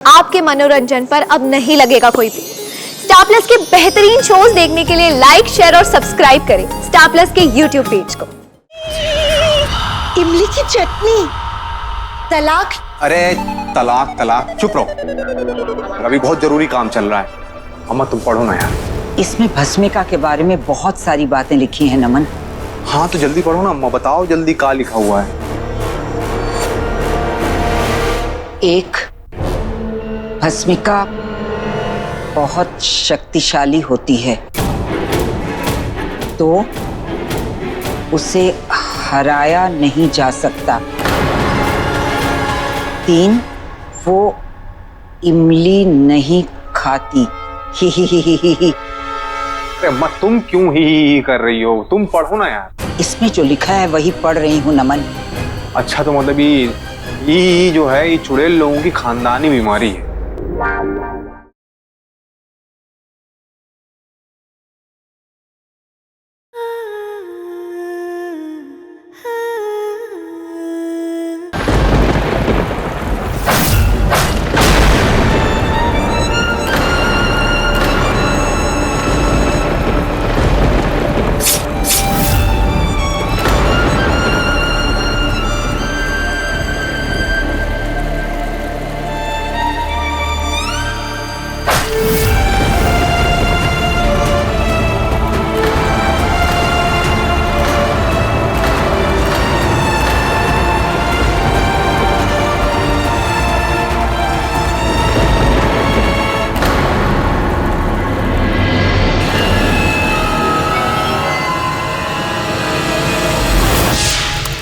आपके मनोरंजन पर अब नहीं लगेगा कोई भी। स्टार प्लस के बेहतरीन शोज देखने के लिए लाइक, शेयर और सब्सक्राइब करें स्टार प्लस के यूट्यूब पेज को। इमली की चटनी, तलाक। अरे तलाक तलाक, चुप रहो। अभी बहुत जरूरी काम चल रहा है। अम्मा तुम पढ़ो ना यार। इसमें भस्मिका के बारे में बहुत सारी बातें लिखी हैं नमन। हाँ तो जल्दी पढ़ो ना अम्मा, बताओ जल्दी क्या लिखा हुआ है। एक, भस्मिका बहुत शक्तिशाली होती है तो उसे हराया नहीं जा सकता। 3, वो इमली नहीं खाती। ही ही ही ही ही ही। अरे अम्मा तुम क्यों ही कर रही हो, तुम पढ़ो ना यार। इसमें जो लिखा है वही पढ़ रही हूँ नमन। अच्छा तो मतलब ये जो है ये चुड़ैल लोगों की खानदानी बीमारी है।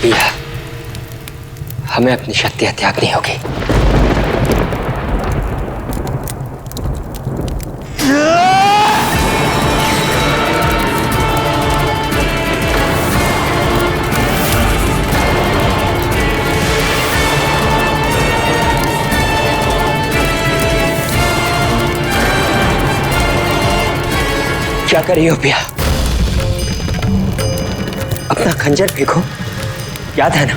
पिया, हमें अपनी शक्तियां त्यागनी होगी। क्या कर रही हो पिया? अपना खंजर फेंको। याद है ना,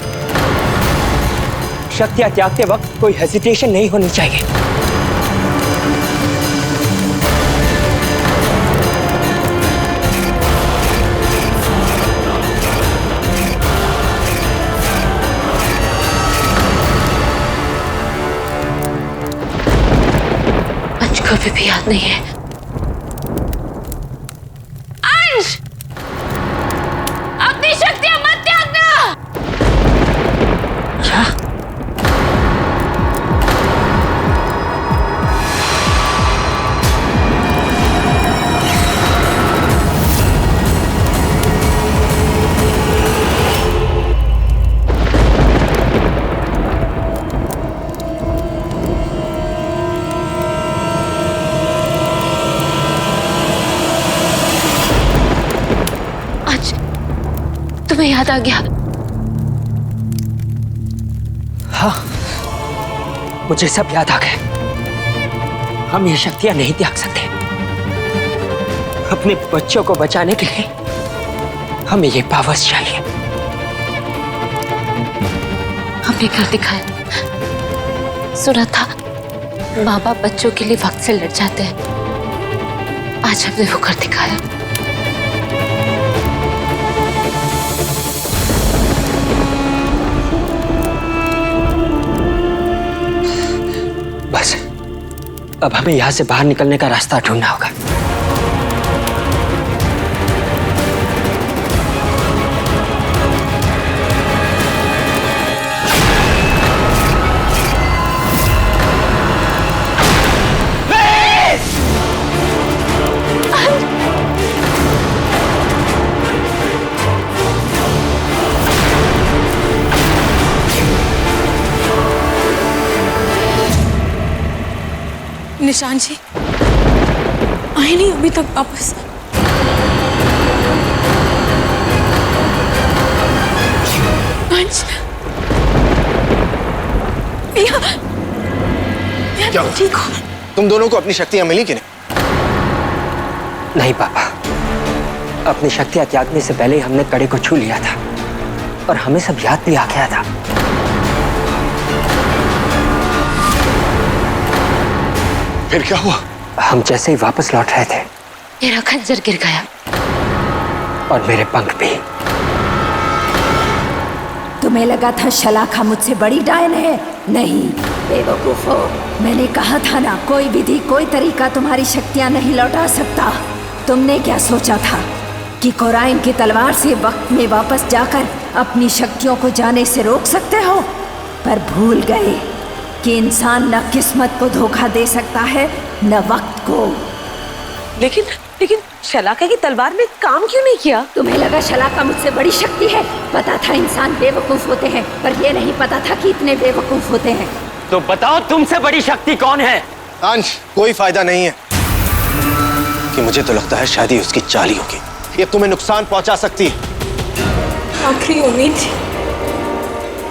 शक्तियां त्यागते वक्त कोई हेजिटेशन नहीं होनी चाहिए। अंश को भी याद नहीं है। अंश, अपनी शक्तियां मत त्यागना। तुम्हें याद आ गया? हाँ, मुझे सब याद आ गए। हम ये शक्तियां नहीं त्याग सकते। अपने बच्चों को बचाने के लिए हमें ये पावर्स चाहिए। हमने कर दिखाया। सुना था माँ बाप बच्चों के लिए वक्त से लड़ जाते हैं। आज हमने वो कर दिखाया। बस अब हमें यहां से बाहर निकलने का रास्ता ढूंढना होगा। निशान जी आए नहीं अभी तक वापस। अंश, पिया, क्या ठीक हो? तुम दोनों को अपनी शक्तियां मिली कि नहीं? नहीं पापा, अपनी शक्तियां त्यागने से पहले ही हमने कड़े को छू लिया था और हमें सब याद भी आ गया था। फिर क्या हुआ? हम जैसे ही वापस लौट रहे थे मेरा खंजर गिर गया और मेरे पंख भी। तुम्हें लगा था शलाखा मुझसे बड़ी डायन है? नहीं बेवकूफो, मैंने कहा था ना, कोई विधि कोई तरीका तुम्हारी शक्तियां नहीं लौटा सकता। तुमने क्या सोचा था कि कोराइन की तलवार से वक्त में वापस जाकर अपनी शक्तियों को जाने से रोक सकते हो? पर भूल गए कि इंसान न किस्मत को धोखा दे सकता है न वक्त को। लेकिन शलाका की तलवार ने काम क्यों नहीं किया? तुम्हें लगा शलाका मुझसे बड़ी शक्ति है? पता था इंसान बेवकूफ होते हैं, पर यह नहीं पता था कि इतने बेवकूफ होते हैं। तो बताओ तुमसे बड़ी शक्ति कौन है? अंश, कोई फायदा नहीं है कि मुझे तो लगता है शायद ही उसकी चाल होगी। ये तुम्हें नुकसान पहुंचा सकती है। आखिरी उम्मीद थी,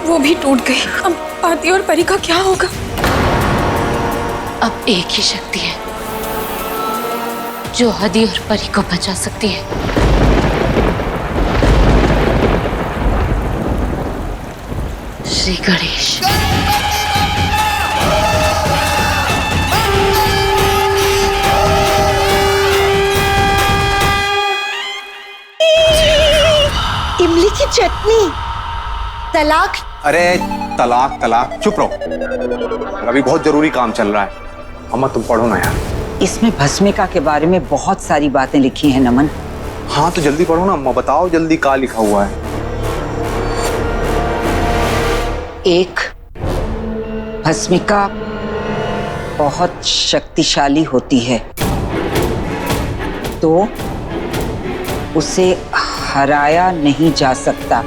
वो भी टूट गई। अब आरती और परी का क्या होगा? अब एक ही शक्ति है जो आदि और परी को बचा सकती है। श्री गणेश। इमली की चटनी। तलाक? अरे तलाक तलाक, चुप रहो। अभी बहुत जरूरी काम चल रहा है। अम्मा तुम पढ़ो ना यार। इसमें भस्मिका के बारे में बहुत सारी बातें लिखी हैं नमन। हाँ तो जल्दी पढ़ो ना अम्मा, बताओ जल्दी क्या लिखा हुआ है। एक, भस्मिका बहुत शक्तिशाली होती है तो उसे हराया नहीं जा सकता।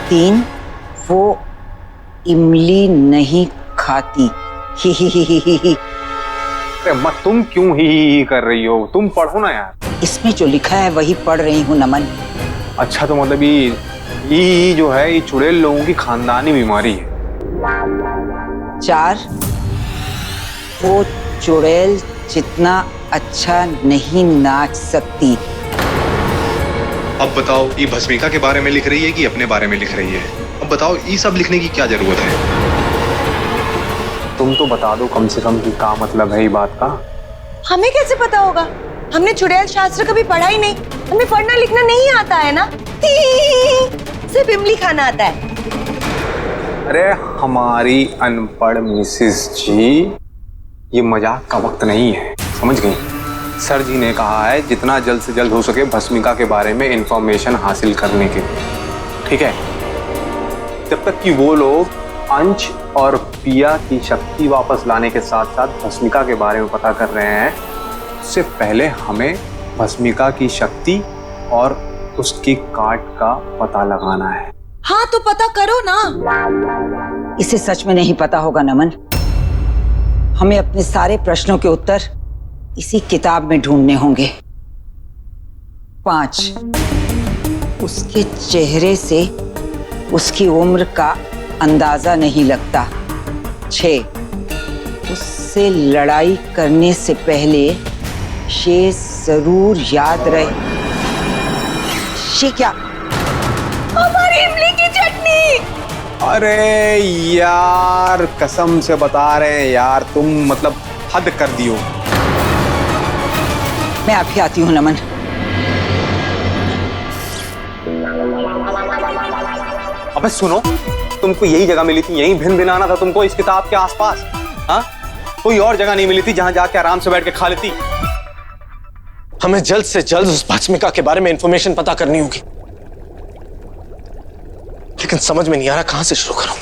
3, वो इमली नहीं खाती। ही ही ही ही ही ही। अरे अम्मा तुम क्यों ही कर रही हो? तुम पढ़ो ना यार। इसमें जो लिखा है वही पढ़ रही हूँ नमन। अच्छा तो मतलब ये जो है ये चुड़ैल लोगों की खानदानी बीमारी है। 4, वो चुड़ैल जितना अच्छा नहीं नाच सकती। अब बताओ ये भस्मिका के बारे में लिख रही है कि अपने बारे में लिख रही है? अब बताओ ये सब लिखने की क्या जरूरत है? तुम तो बता दो कम से कम कि क्या मतलब है ये बात का। हमें कैसे पता होगा? हमने चुड़ैल शास्त्र कभी पढ़ा ही नहीं। हमें पढ़ना लिखना नहीं आता है ना। सिर्फ इमली खाना आता है। अरे हमारी अनपढ़ मिसेस जी, ये मजाक का वक्त नहीं है, समझ गई? सर जी ने कहा है जितना जल्द से जल्द हो सके भस्मिका के बारे में इंफॉर्मेशन हासिल करने के, ठीक है? जब तक कि वो लोग अंश और पिया की शक्ति वापस लाने के साथ साथ भस्मिका के बारे में पता कर रहे हैं, उससे पहले हमें भस्मिका की शक्ति और उसकी काट का पता लगाना है। हाँ तो पता करो ना। इसे सच में नहीं पता होगा नमन। हमें अपने सारे प्रश्नों के उत्तर इसी किताब में ढूंढने होंगे। 5, उसके चेहरे से उसकी उम्र का अंदाजा नहीं लगता। 6, उससे लड़ाई करने से पहले ये जरूर याद रहे। ये क्या? हमारी इमली की चटनी। अरे यार कसम से बता रहे हैं यार, तुम मतलब हद कर दियो। मैं अभी आती हूँ नमन। अबे सुनो, तुमको यही जगह मिली थी, यही भिन भिनाना था तुमको इस किताब के आसपास। हाँ, कोई और जगह नहीं मिली थी जहां जाके आराम से बैठ के खा लेती? हमें जल्द से जल्द उस भस्मिका के बारे में इंफॉर्मेशन पता करनी होगी, लेकिन समझ में नहीं आ रहा कहां से शुरू करूं।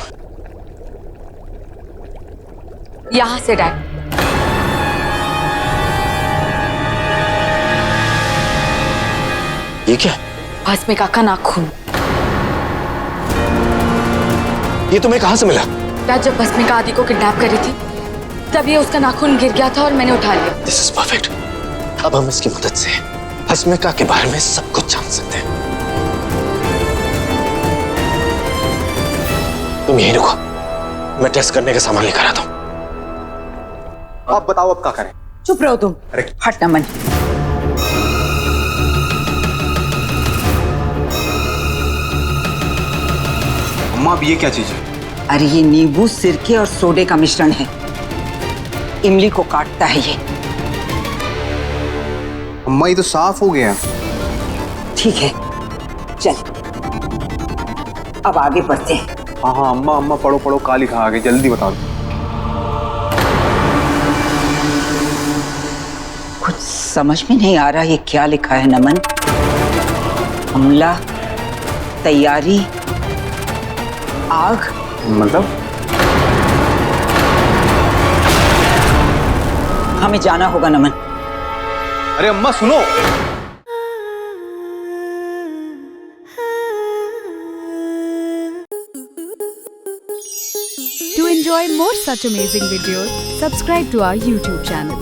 यहाँ से डैड। ये क्या? भस्मिका का नाखून। ये तुम्हें कहां से मिला? डैड, जब भस्मिका आदि को किडनैप करी थी तब ये उसका नाखून गिर गया था और मैंने उठा लिया। This is perfect. अब हम इसकी मदद से भस्मिका के बारे में सब कुछ जान सकते हैं। तुम यहीं रुको, मैं टेस्ट करने का सामान लेकर आता हूं। अब बताओ अब क्या करें? चुप रहो तुम। अरे हट नमन। अम्मा अब ये क्या चीज है? अरे ये नींबू, सिरके और सोडे का मिश्रण है। इमली को काटता है ये। अम्मा ये तो साफ हो गया। ठीक है, चल अब आगे बढ़ते हैं। हाँ हाँ अम्मा अम्मा पढ़ो पढ़ो, क्या लिखा आगे जल्दी बता दो। कुछ समझ में नहीं आ रहा ये क्या लिखा है नमन। हमला, तैयारी, आग, मतलब हमें जाना होगा नमन। अरे अम्मा सुनो। To enjoy more such amazing videos, subscribe to our YouTube channel.